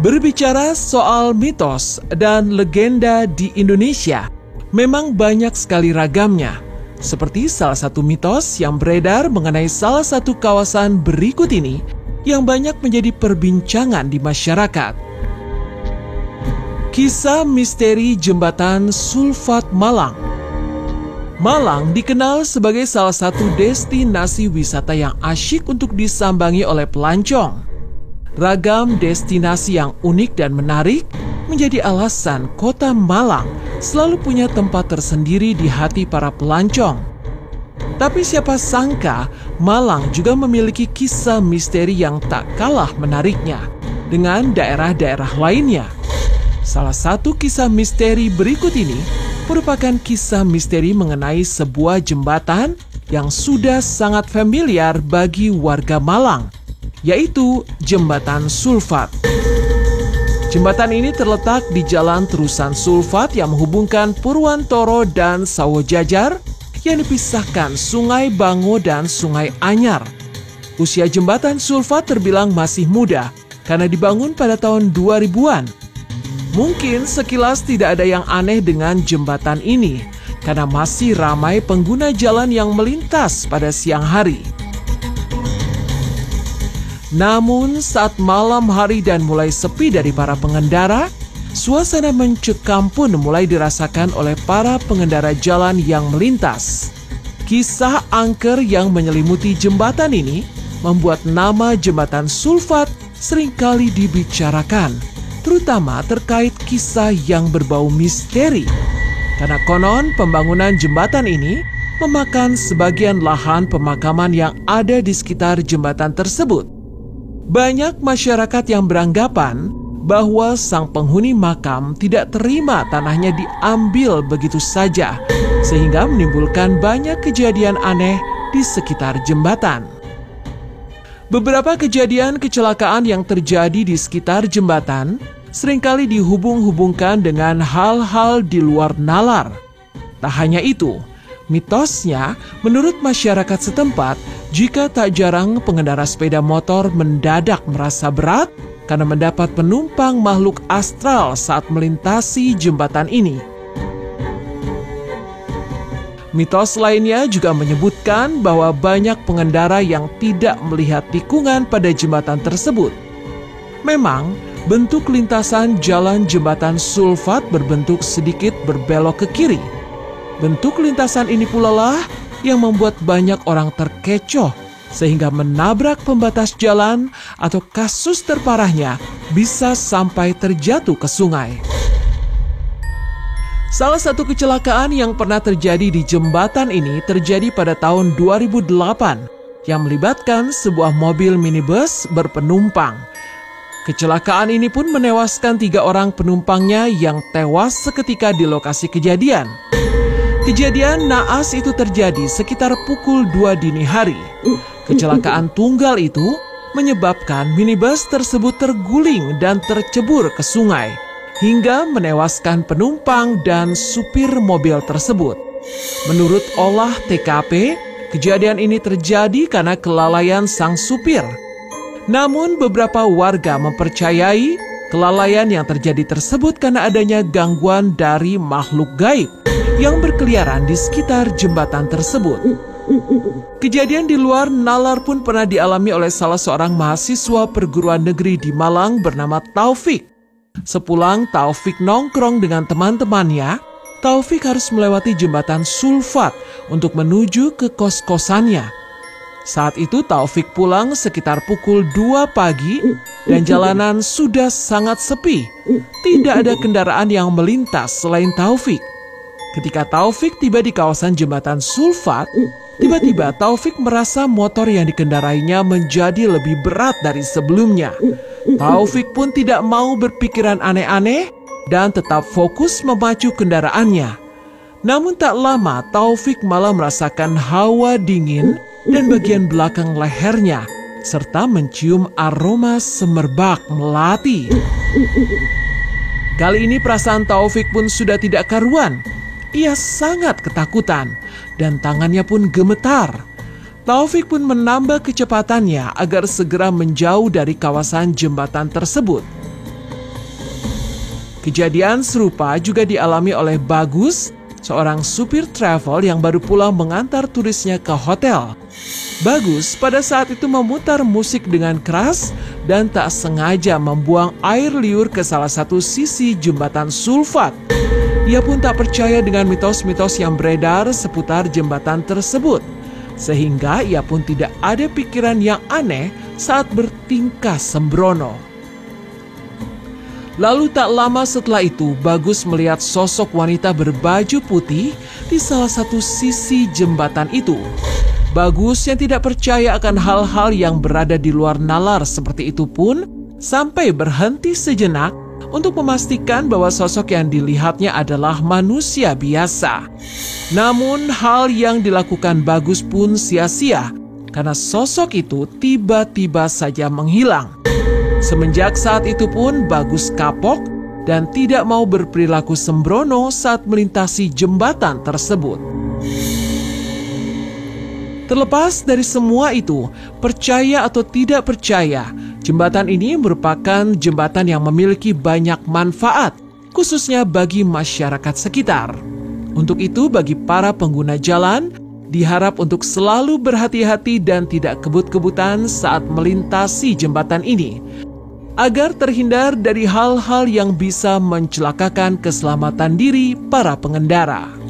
Berbicara soal mitos dan legenda di Indonesia, memang banyak sekali ragamnya. Seperti salah satu mitos yang beredar mengenai salah satu kawasan berikut ini yang banyak menjadi perbincangan di masyarakat. Kisah misteri Jembatan Sulfat Malang. Malang dikenal sebagai salah satu destinasi wisata yang asyik untuk disambangi oleh pelancong. Ragam destinasi yang unik dan menarik menjadi alasan kota Malang selalu punya tempat tersendiri di hati para pelancong. Tapi siapa sangka Malang juga memiliki kisah misteri yang tak kalah menariknya dengan daerah-daerah lainnya. Salah satu kisah misteri berikut ini merupakan kisah misteri mengenai sebuah jembatan yang sudah sangat familiar bagi warga Malang, yaitu Jembatan Sulfat. Jembatan ini terletak di Jalan Terusan Sulfat yang menghubungkan Purwantoro dan Sawojajar yang dipisahkan Sungai Bango dan Sungai Anyar. Usia Jembatan Sulfat terbilang masih muda karena dibangun pada tahun 2000-an. Mungkin sekilas tidak ada yang aneh dengan jembatan ini karena masih ramai pengguna jalan yang melintas pada siang hari. Namun saat malam hari dan mulai sepi dari para pengendara, suasana mencekam pun mulai dirasakan oleh para pengendara jalan yang melintas. Kisah angker yang menyelimuti jembatan ini membuat nama Jembatan Sulfat seringkali dibicarakan, terutama terkait kisah yang berbau misteri. Karena konon pembangunan jembatan ini memakan sebagian lahan pemakaman yang ada di sekitar jembatan tersebut. Banyak masyarakat yang beranggapan bahwa sang penghuni makam tidak terima tanahnya diambil begitu saja, sehingga menimbulkan banyak kejadian aneh di sekitar jembatan. Beberapa kejadian kecelakaan yang terjadi di sekitar jembatan seringkali dihubung-hubungkan dengan hal-hal di luar nalar. Tak hanya itu, mitosnya menurut masyarakat setempat, jika tak jarang pengendara sepeda motor mendadak merasa berat karena mendapat penumpang makhluk astral saat melintasi jembatan ini. Mitos lainnya juga menyebutkan bahwa banyak pengendara yang tidak melihat tikungan pada jembatan tersebut. Memang, bentuk lintasan jalan Jembatan Sulfat berbentuk sedikit berbelok ke kiri. Bentuk lintasan ini pula lah yang membuat banyak orang terkecoh sehingga menabrak pembatas jalan atau kasus terparahnya bisa sampai terjatuh ke sungai. Salah satu kecelakaan yang pernah terjadi di jembatan ini terjadi pada tahun 2008 yang melibatkan sebuah mobil minibus berpenumpang. Kecelakaan ini pun menewaskan 3 orang penumpangnya yang tewas seketika di lokasi kejadian. Kejadian naas itu terjadi sekitar pukul 2 dini hari. Kecelakaan tunggal itu menyebabkan minibus tersebut terguling dan tercebur ke sungai, hingga menewaskan penumpang dan supir mobil tersebut. Menurut olah TKP, kejadian ini terjadi karena kelalaian sang supir. Namun beberapa warga mempercayai kelalaian yang terjadi tersebut karena adanya gangguan dari makhluk gaib yang berkeliaran di sekitar jembatan tersebut. Kejadian di luar nalar pun pernah dialami oleh salah seorang mahasiswa perguruan negeri di Malang bernama Taufik. Sepulang Taufik nongkrong dengan teman-temannya, Taufik harus melewati jembatan Sulfat untuk menuju ke kos-kosannya. Saat itu Taufik pulang sekitar pukul 2 pagi dan jalanan sudah sangat sepi. Tidak ada kendaraan yang melintas selain Taufik. Ketika Taufik tiba di kawasan jembatan Sulfat, tiba-tiba Taufik merasa motor yang dikendarainya menjadi lebih berat dari sebelumnya. Taufik pun tidak mau berpikiran aneh-aneh dan tetap fokus memacu kendaraannya. Namun tak lama Taufik malah merasakan hawa dingin dan bagian belakang lehernya, serta mencium aroma semerbak melati. Kali ini perasaan Taufik pun sudah tidak karuan. Ia sangat ketakutan dan tangannya pun gemetar. Taufik pun menambah kecepatannya agar segera menjauh dari kawasan jembatan tersebut. Kejadian serupa juga dialami oleh Bagus, seorang supir travel yang baru pulang mengantar turisnya ke hotel. Bagus pada saat itu memutar musik dengan keras dan tak sengaja membuang air liur ke salah satu sisi jembatan Sulfat. Ia pun tak percaya dengan mitos-mitos yang beredar seputar jembatan tersebut, sehingga ia pun tidak ada pikiran yang aneh saat bertingkah sembrono. Lalu tak lama setelah itu, Bagus melihat sosok wanita berbaju putih di salah satu sisi jembatan itu. Bagus yang tidak percaya akan hal-hal yang berada di luar nalar seperti itu pun sampai berhenti sejenak untuk memastikan bahwa sosok yang dilihatnya adalah manusia biasa. Namun hal yang dilakukan Bagus pun sia-sia karena sosok itu tiba-tiba saja menghilang. Semenjak saat itu pun Bagus kapok dan tidak mau berperilaku sembrono saat melintasi jembatan tersebut. Terlepas dari semua itu, percaya atau tidak percaya, jembatan ini merupakan jembatan yang memiliki banyak manfaat, khususnya bagi masyarakat sekitar. Untuk itu, bagi para pengguna jalan, diharap untuk selalu berhati-hati dan tidak kebut-kebutan saat melintasi jembatan ini, agar terhindar dari hal-hal yang bisa mencelakakan keselamatan diri para pengendara.